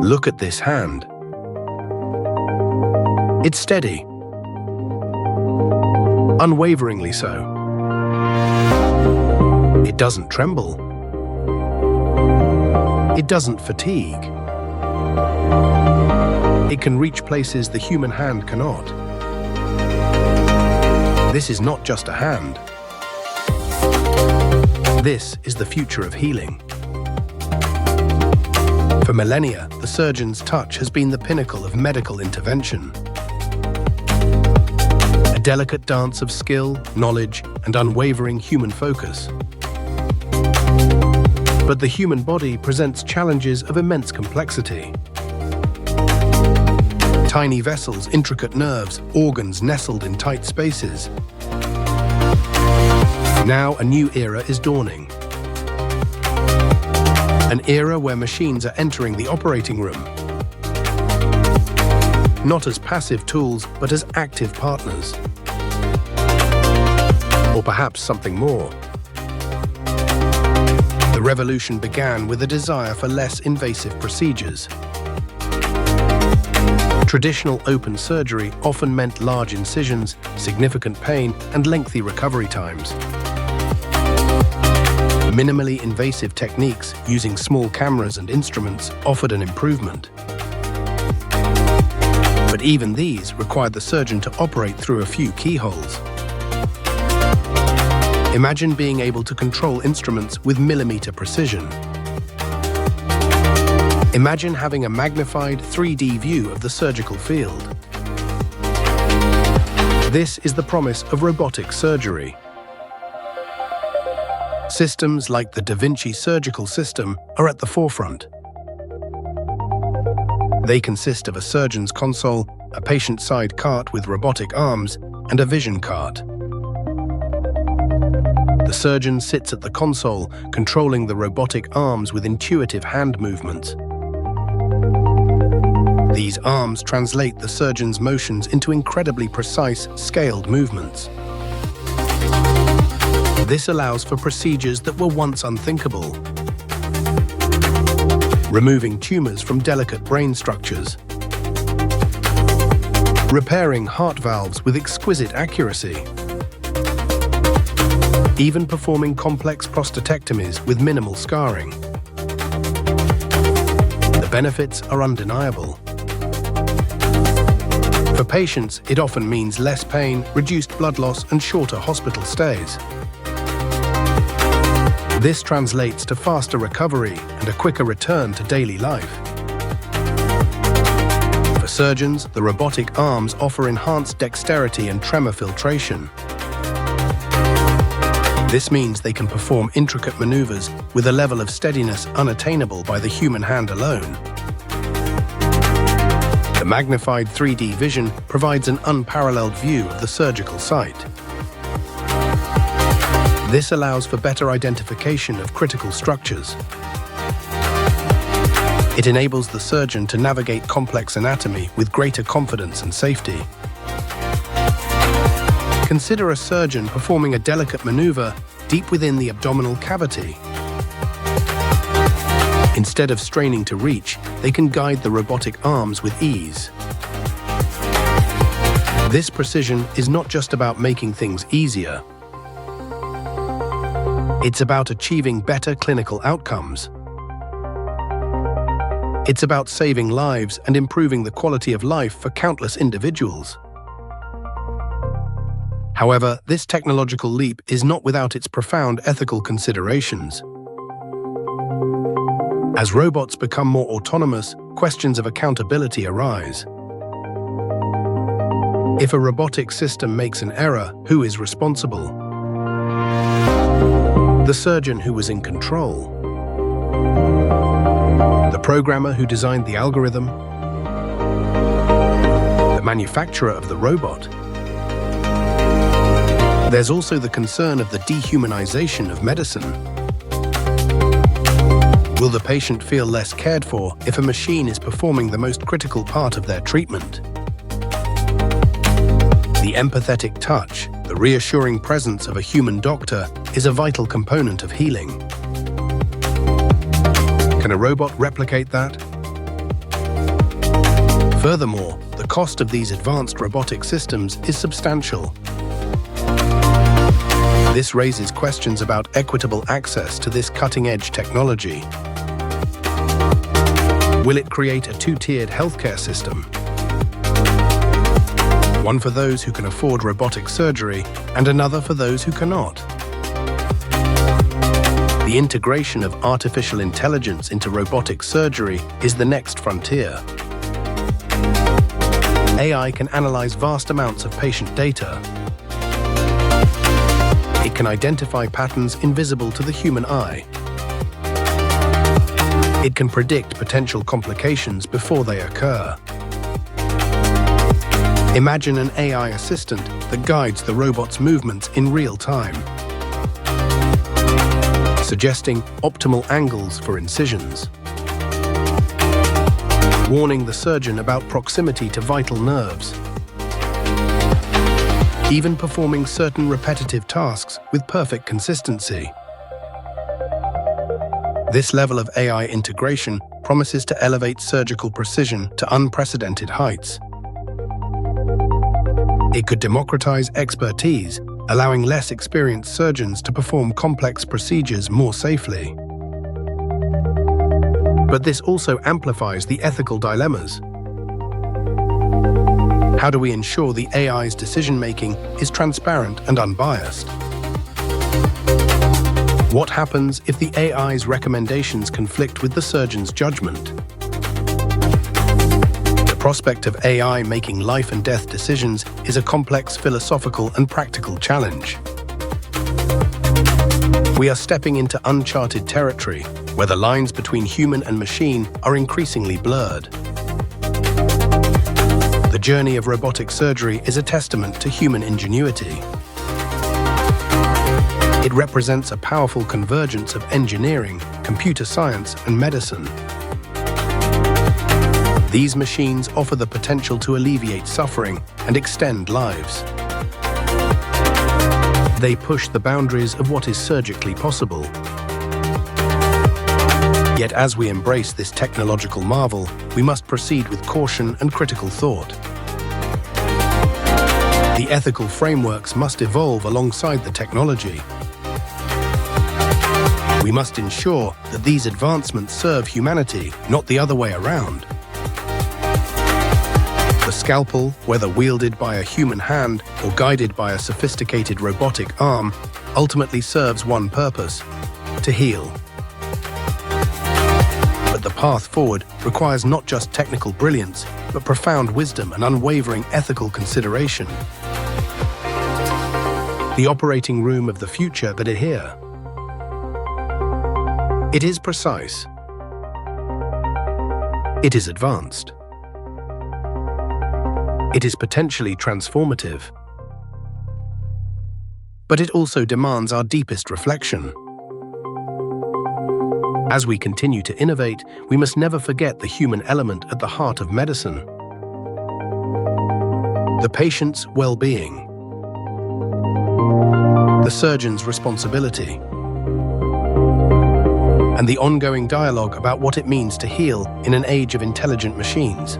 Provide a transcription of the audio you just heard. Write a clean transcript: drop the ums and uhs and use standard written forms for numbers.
Look at this hand. It's steady, unwaveringly so. It doesn't tremble. It doesn't fatigue. It can reach places the human hand cannot. This is not just a hand. This is the future of healing. For millennia, the surgeon's touch has been the pinnacle of medical intervention. A delicate dance of skill, knowledge, and unwavering human focus. But the human body presents challenges of immense complexity. Tiny vessels, intricate nerves, organs nestled in tight spaces. Now a new era is dawning. An era where machines are entering the operating room. Not as passive tools, but as active partners. Or perhaps something more. The revolution began with a desire for less invasive procedures. Traditional open surgery often meant large incisions, significant pain, and lengthy recovery times. Minimally invasive techniques using small cameras and instruments offered an improvement. But even these required the surgeon to operate through a few keyholes. Imagine being able to control instruments with millimeter precision. Imagine having a magnified 3D view of the surgical field. This is the promise of robotic surgery. Systems like the Da Vinci surgical system are at the forefront. They consist of a surgeon's console, a patient-side cart with robotic arms, and a vision cart. The surgeon sits at the console, controlling the robotic arms with intuitive hand movements. These arms translate the surgeon's motions into incredibly precise, scaled movements. This allows for procedures that were once unthinkable. Removing tumors from delicate brain structures. Repairing heart valves with exquisite accuracy. Even performing complex prostatectomies with minimal scarring. The benefits are undeniable. For patients, it often means less pain, reduced blood loss, and shorter hospital stays. This translates to faster recovery and a quicker return to daily life. For surgeons, the robotic arms offer enhanced dexterity and tremor filtration. This means they can perform intricate maneuvers with a level of steadiness unattainable by the human hand alone. The magnified 3D vision provides an unparalleled view of the surgical site. This allows for better identification of critical structures. It enables the surgeon to navigate complex anatomy with greater confidence and safety. Consider a surgeon performing a delicate maneuver deep within the abdominal cavity. Instead of straining to reach, they can guide the robotic arms with ease. This precision is not just about making things easier. It's about achieving better clinical outcomes. It's about saving lives and improving the quality of life for countless individuals. However, this technological leap is not without its profound ethical considerations. As robots become more autonomous, questions of accountability arise. If a robotic system makes an error, who is responsible? The surgeon who was in control? The programmer who designed the algorithm? The manufacturer of the robot? There's also the concern of the dehumanization of medicine. Will the patient feel less cared for if a machine is performing the most critical part of their treatment? The empathetic touch, the reassuring presence of a human doctor, is a vital component of healing. Can a robot replicate that? Furthermore, the cost of these advanced robotic systems is substantial. This raises questions about equitable access to this cutting-edge technology. Will it create a two-tiered healthcare system? One for those who can afford robotic surgery and another for those who cannot. The integration of artificial intelligence into robotic surgery is the next frontier. AI can analyze vast amounts of patient data. It can identify patterns invisible to the human eye. It can predict potential complications before they occur. Imagine an AI assistant that guides the robot's movements in real time, suggesting optimal angles for incisions, warning the surgeon about proximity to vital nerves, even performing certain repetitive tasks with perfect consistency. This level of AI integration promises to elevate surgical precision to unprecedented heights. It could democratize expertise, allowing less experienced surgeons to perform complex procedures more safely. But this also amplifies the ethical dilemmas. How do we ensure the AI's decision-making is transparent and unbiased? What happens if the AI's recommendations conflict with the surgeon's judgment? The prospect of AI making life and death decisions is a complex philosophical and practical challenge. We are stepping into uncharted territory, where the lines between human and machine are increasingly blurred. The journey of robotic surgery is a testament to human ingenuity. It represents a powerful convergence of engineering, computer science, and medicine. These machines offer the potential to alleviate suffering and extend lives. They push the boundaries of what is surgically possible. Yet as we embrace this technological marvel, we must proceed with caution and critical thought. The ethical frameworks must evolve alongside the technology. We must ensure that these advancements serve humanity, not the other way around. The scalpel, whether wielded by a human hand or guided by a sophisticated robotic arm, ultimately serves one purpose: to heal. But the path forward requires not just technical brilliance, but profound wisdom and unwavering ethical consideration. The operating room of the future that is here. It is precise. It is advanced. It is potentially transformative. But it also demands our deepest reflection. As we continue to innovate, we must never forget the human element at the heart of medicine. The patient's well-being. The surgeon's responsibility. And the ongoing dialogue about what it means to heal in an age of intelligent machines.